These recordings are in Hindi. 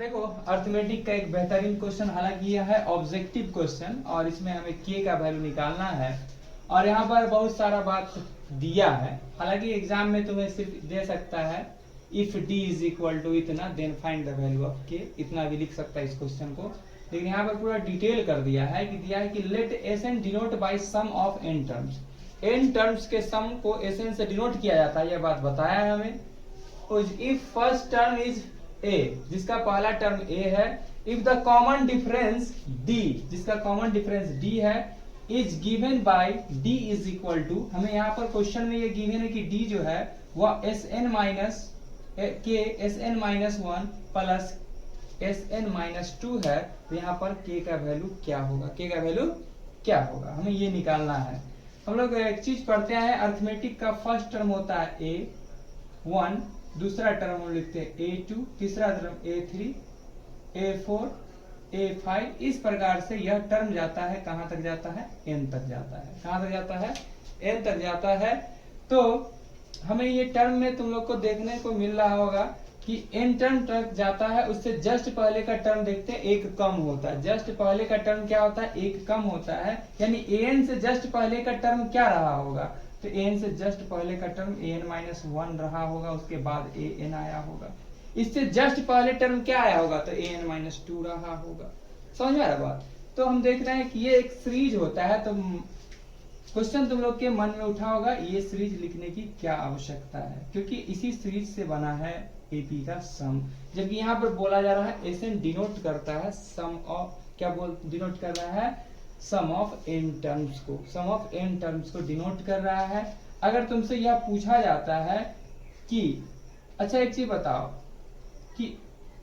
देखो अर्थमेटिक का एक बेहतरीन क्वेश्चन, हालांकि यह है ऑब्जेक्टिव क्वेश्चन और इसमें हमें के का वैल्यू निकालना है और यहाँ पर बहुत सारा बात दिया है। हालांकि एग्जाम में तुम्हें सिर्फ दे सकता है if D is equal to इतना then find the value of K, इतना भी लिख सकता है इस क्वेश्चन को। लेकिन यहाँ पर पूरा डिटेल कर दिया है कि let S N denote by sum of N terms, N terms के सम को एस एन से डिनोट किया जाता है, यह बात बताया है हमें। If first term is A, जिसका पहला टर्म ए है, if the common difference D, जिसका कॉमन डिफरेंस डी है, is given by D is equal to, हमें यहाँ पर क्वेश्चन में ये गिवन है कि डी जो है वह S N minus K S N minus one plus S N minus two है, तो यहाँ पर के का वैल्यू क्या होगा, के का वैल्यू क्या होगा, हमें ये निकालना है। हम लोग एक चीज पढ़ते हैं, अर्थमेटिक का फर्स्ट टर्म होता है ए वन, दूसरा टर्म हम लिखते हैं A2, तीसरा टर्म A3, A4, A5, इस प्रकार से यह टर्म जाता है, कहां तक जाता है, n तक जाता है। कहां तक जाता है, n तक जाता है। तो हमें ये टर्म में तुम लोग को देखने को मिल रहा होगा कि n टर्म तक जाता है, उससे जस्ट पहले का टर्म देखते हैं एक कम होता है। जस्ट पहले का टर्म क्या होता है, एक कम होता है, यानी an से जस्ट पहले का टर्म क्या रहा होगा, तो an से जस्ट पहले का टर्म an माइनस वन रहा होगा, उसके बाद an आया होगा। इससे जस्ट पहले टर्म क्या आया होगा, तो an माइनस टू रहा होगा। समझ में आ रहा बात। तो हम देख रहे हैं कि ये एक सीरीज होता है, तो क्वेश्चन तुम लोग के मन में उठा होगा ये सीरीज लिखने की क्या आवश्यकता है, क्योंकि इसी सीरीज से बना है एपी का सम। जबकि यहाँ पर बोला जा रहा है एस एन डिनोट करता है सम ऑफ, क्या डिनोट कर रहा है, सम ऑफ एन टर्म्स को, सम ऑफ एन टर्म्स को डिनोट कर रहा है। अगर तुमसे यह पूछा जाता है कि अच्छा एक चीज बताओ कि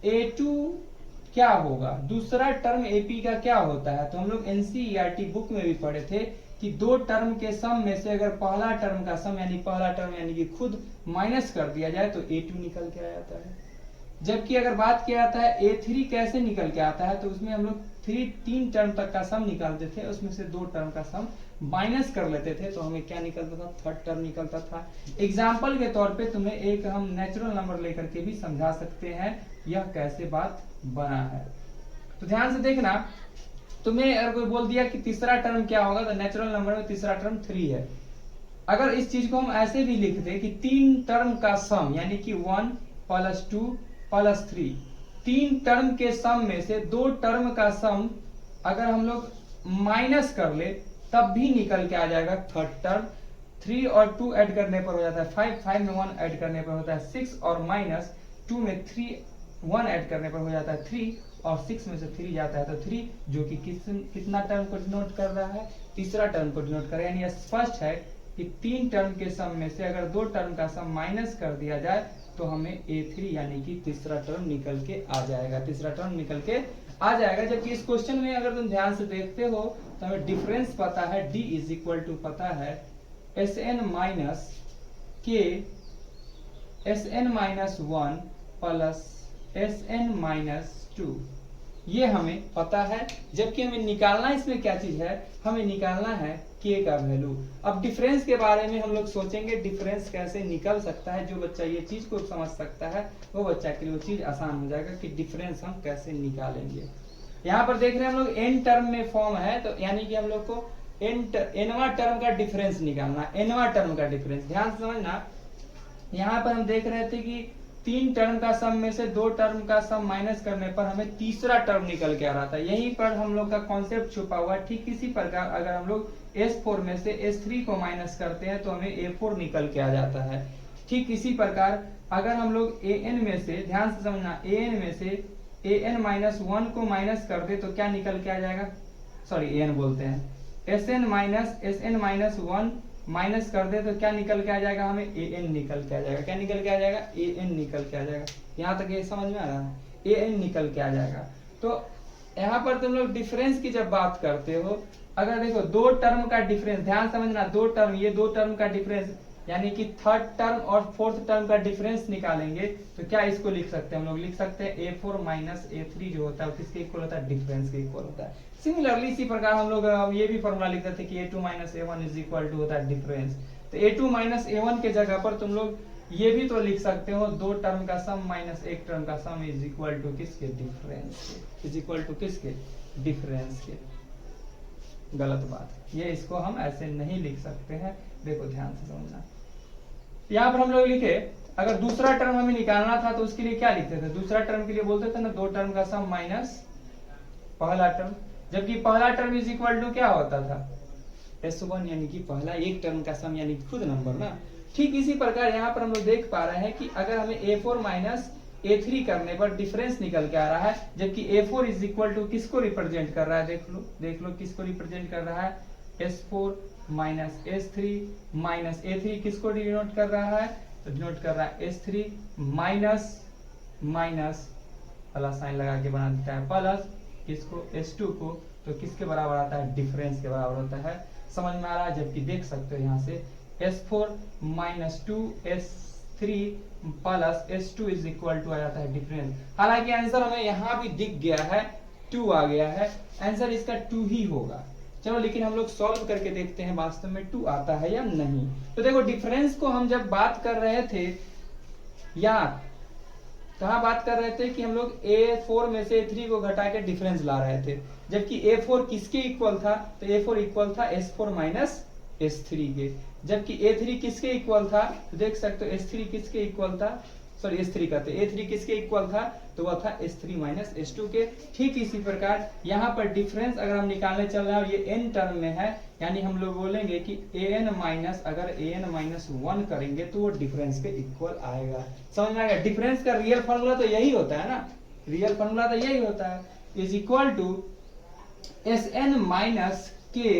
A2 क्या होगा, दूसरा टर्म AP का क्या होता है, तो हम लोग NCERT बुक में भी पढ़े थे कि दो टर्म के सम में से अगर पहला टर्म का सम यानी कि खुद माइनस कर दिया जाए तो A2 निकल के आ जाता है। जबकि अगर बात किया जाता है A3 कैसे निकल के आता है, तो उसमें हम लोग तीन टर्म तक का सम निकालते थे, उसमें से दो टर्म का सम माइनस कर लेते थे, तो हमें क्या निकलता था, थर्ड टर्म निकलता था। एग्जाम्पल के तौर पे तुम्हें एक हम नेचुरल नंबर लेकर के भी समझा सकते हैं यह कैसे बात बना है। तो ध्यान से देखना, तुम्हें अगर कोई बोल दिया कि तीसरा टर्म क्या होगा, तो नेचुरल नंबर में तीसरा टर्म 3 है। अगर इस चीज को हम ऐसे भी लिख दे कि तीन टर्म का सम यानी कि 1 प्लस 2 प्लस 3, तीन टर्म के सम में से दो टर्म का सम अगर हम लोग माइनस कर ले तब भी निकल के आ जाएगा थर्ड टर्म। 3 और 2 ऐड करने पर हो जाता है 5, 5 में 1 ऐड करने पर होता है 6, और माइनस 2 में 1 ऐड करने पर हो जाता है 3, और 6 में से 3 जाता है तो 3, जो कि कितना टर्म को डिनोट कर रहा है, तीसरा टर्म को डिनोट कर रहा है। यानी स्पष्ट है कि तीन टर्म के सम में से अगर दो टर्म का सम माइनस कर दिया जाए तो हमें A3 यानी कि तीसरा टर्म निकल के आ जाएगा, तीसरा टर्म निकल के आ जाएगा। जबकि इस क्वेश्चन में अगर तुम ध्यान से देखते हो तो हमें डिफरेंस पता है, D इज इक्वल टू पता है S N minus K S N minus one plus S N minus two, ये हमें पता है। जबकि हमें निकालना इसमें क्या चीज है, हमें निकालना है के का वैल्यू। अब डिफरेंस के बारे में हम लोग सोचेंगे, डिफरेंस कैसे निकल सकता है। जो बच्चा ये चीज को समझ सकता है वो बच्चा के लिए वो चीज आसान हो जाएगा कि डिफरेंस हम कैसे निकालेंगे। यहाँ पर देख रहे हैं हम लोग एन टर्म में फॉर्म है, तो यानी कि हम लोग को एनवा टर्म का डिफरेंस निकालना, एनवा टर्म का डिफरेंस। ध्यान से समझना, यहाँ पर हम देख रहे थे कि तीन टर्म का सम में से दो टर्म का सम माइनस करने पर हमें तीसरा टर्म निकल के आ रहा था। यहीं पर हम लोग का कॉन्सेप्ट छुपा हुआ है। ठीक इसी प्रकार अगर हम लोग S4 में से S3 को माइनस करते हैं तो हमें A4 निकल के आ जाता है। ठीक इसी प्रकार अगर हम लोग AN में से, ध्यान से समझना, AN में से AN माइनस वन को माइनस कर दे तो क्या निकल के आ जाएगा, सॉरी AN बोलते हैं, SN माइनस वन माइनस कर दे तो क्या निकल के आ जाएगा, हमें AN निकल के आ जाएगा। क्या निकल के आ जाएगा, AN निकल के आ जाएगा। यहाँ तक ये समझ में आ रहा है, AN निकल के आ जाएगा। तो यहाँ पर तुम लोग डिफरेंस की जब बात करते हो, अगर देखो दो टर्म का डिफरेंस, ध्यान समझना, दो टर्म, ये दो टर्म का डिफरेंस यानी कि थर्ड टर्म और फोर्थ टर्म का डिफरेंस निकालेंगे तो क्या इसको लिख सकते हैं, हम लोग लिख सकते हैं A4 माइनस A3 जो होता है किसके इक्वल होता है, डिफरेंस के इक्वल होता है। सिमिलरली इसी प्रकार हम लोग ये भी फॉर्मूला लिख सकते हैं कि A2 minus A1 is equal to होता है डिफरेंस। तो A2 माइनस A1 के जगह पर तुम लोग ये भी तो लिख सकते हो, दो टर्म का सम माइनस एक टर्म का सम इज इक्वल टू किसके, डिफरेंस के, इज इक्वल टू किसके, डिफरेंस के। गलत बात, ये इसको हम ऐसे नहीं लिख सकते हैं, देखो ध्यान से समझना। यहाँ पर हम लोग लिखे, अगर दूसरा टर्म हमें निकालना था तो उसके लिए क्या लिखते थे, दूसरा टर्म के लिए बोलते थे ना दो टर्म का सम माइनस पहला टर्म, जबकि पहला टर्म इज इक्वल टू क्या होता था, S1, यानी कि पहला एक टर्म का सम यानी खुद नंबर ना। ठीक इसी प्रकार यहाँ पर हम लोग देख पा रहे हैं कि अगर हमें A4 माइनस A3 करने पर डिफरेंस निकल के आ रहा है, जबकि A4 इज इक्वल टू किसको रिप्रेजेंट कर रहा है, देख लो किसको रिप्रेजेंट कर रहा है, S4 minus S3 minus A3 किसको डिनोट कर रहा है, तो डिनोट कर रहा है S3 माइनस माइनस वाला साइन लगा के बना देता है प्लस किसको, S2 को, तो किसके बराबर आता है, डिफरेंस के बराबर होता है। समझ में आ रहा है, जबकि देख सकते हो यहाँ से S4 minus 2 S3 plus S2 is equal to आ जाता है डिफरेंस। हालांकि आंसर हमें यहाँ भी दिख गया है, 2 आ गया है, आंसर इसका 2 ही होगा। चलो लेकिन हम लोग सॉल्व करके देखते हैं वास्तव में 2 आता है या नहीं। तो देखो डिफरेंस को हम जब बात कर रहे थे, या कहाँ बात कर रहे थे कि हम लोग A4 में से A3 को घटा के डिफरेंस ला रहे थे, जबकि A4 किसके इक्वल था, तो A4 इक्वल था S4 माइनस S3 के, जबकि A3 किसके इक्वल था, तो देख सकते हो S3 किसके इक्वल था, सॉरी S3 का, तो A3 किसके इक्वल था, तो वह था S3 माइनस S2 के। ठीक इसी प्रकार यहाँ पर डिफरेंस अगर हम निकालने चल रहे हैं और ये n टर्म में है, यानी हम लोग बोलेंगे कि an माइनस, अगर an माइनस 1 करेंगे तो वो डिफरेंस के इक्वल आएगा। समझ में आएगा, डिफरेंस का रियल फॉर्मूला तो यही होता है ना, रियल फॉर्मूला तो यही होता है, is equal to Sn minus K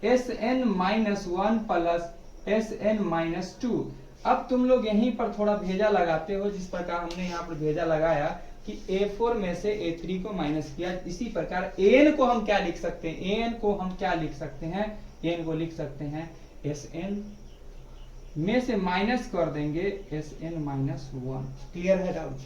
Sn minus 1 plus Sn minus 2। अब तुम लोग यहीं पर थोड़ा भेजा लगाते हो, जिस प्रकार हमने यहाँ पर भेजा लगाया कि A4 में से A3 को माइनस किया, इसी प्रकार An को हम क्या लिख सकते हैं, An को हम क्या लिख सकते हैं, An को लिख सकते हैं Sn में से माइनस कर देंगे Sn माइनस 1। क्लियर है डाउट,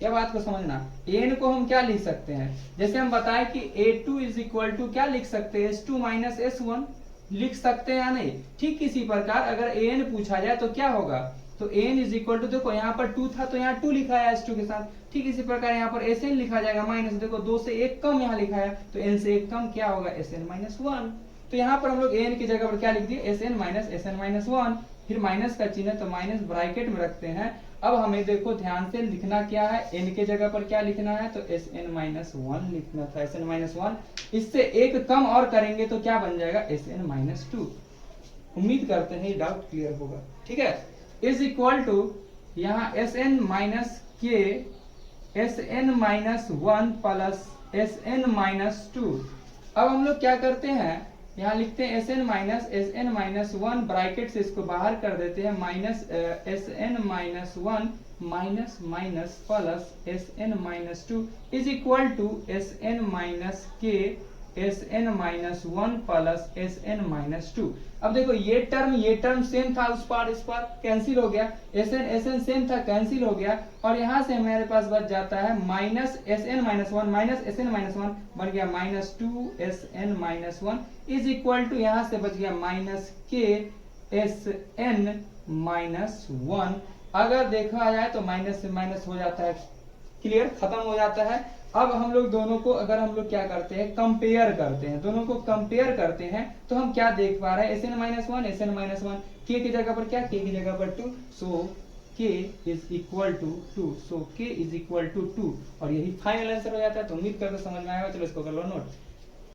यह बात को समझना। An को हम क्या लिख सकते हैं, जैसे हम बताएं कि A2 इज इक्वल टू क्या लिख सकते हैं, S2 माइनस S1 लिख सकते हैं या नहीं। ठीक इसी प्रकार अगर an पूछा जाए तो क्या होगा, तो an इज इक्वल टू, देखो यहाँ पर 2 था तो यहाँ 2 लिखा है S2 के साथ। ठीक इसी प्रकार यहाँ पर Sn लिखा जाएगा माइनस, देखो 2 से 1 कम यहाँ लिखा है, तो n से 1 कम क्या होगा, Sn माइनस 1। तो यहाँ पर हम लोग an की जगह पर क्या लिख दिए, Sn माइनस 1, फिर माइनस का चिन्ह तो माइनस ब्रैकेट में रखते हैं। अब हमें देखो ध्यान से लिखना क्या है, n के जगह पर क्या लिखना है, तो Sn माइनस 1 लिखना था, Sn माइनस 1। इससे एक कम और करेंगे तो क्या बन जाएगा, Sn माइनस 2। उम्मीद करते हैं ये डाउट क्लियर होगा। ठीक है, इज इक्वल टू यहाँ Sn minus K Sn minus 1 plus Sn minus 2। अब हम लोग क्या करते हैं, यहाँ लिखते हैं Sn माइनस 1 ब्रैकेट से इसको बाहर कर देते हैं, minus Sn minus 1 minus minus plus Sn minus 2 is equal to Sn minus K Sn minus 1 plus Sn minus 2। अब देखो ये टर्म सेम था, उस पार इस पार कैंसिल हो गया, Sn सेम था कैंसिल हो गया, और यहाँ से हमारे पास बच जाता है minus Sn minus 1 minus Sn minus 1 बन गया minus 2 Sn minus 1 is equal to यहाँ से बच गया माइनस के Sn माइनस 1। अगर देखा जाए तो माइनस से माइनस हो जाता है, क्लियर, खत्म हो जाता है। अब हम लोग दोनों को अगर हम लोग क्या करते हैं, कंपेयर करते हैं, दोनों को कंपेयर करते हैं तो हम क्या देख पा रहे हैं, Sn minus 1 Sn minus 1, k की जगह पर क्या, k की जगह पर 2, so k is equal to 2, so k is equal to 2, और यही फाइनल आंसर हो जाता है। तो उम्मीद करते समझ में आएगा, चलो इसको कर लो नोट।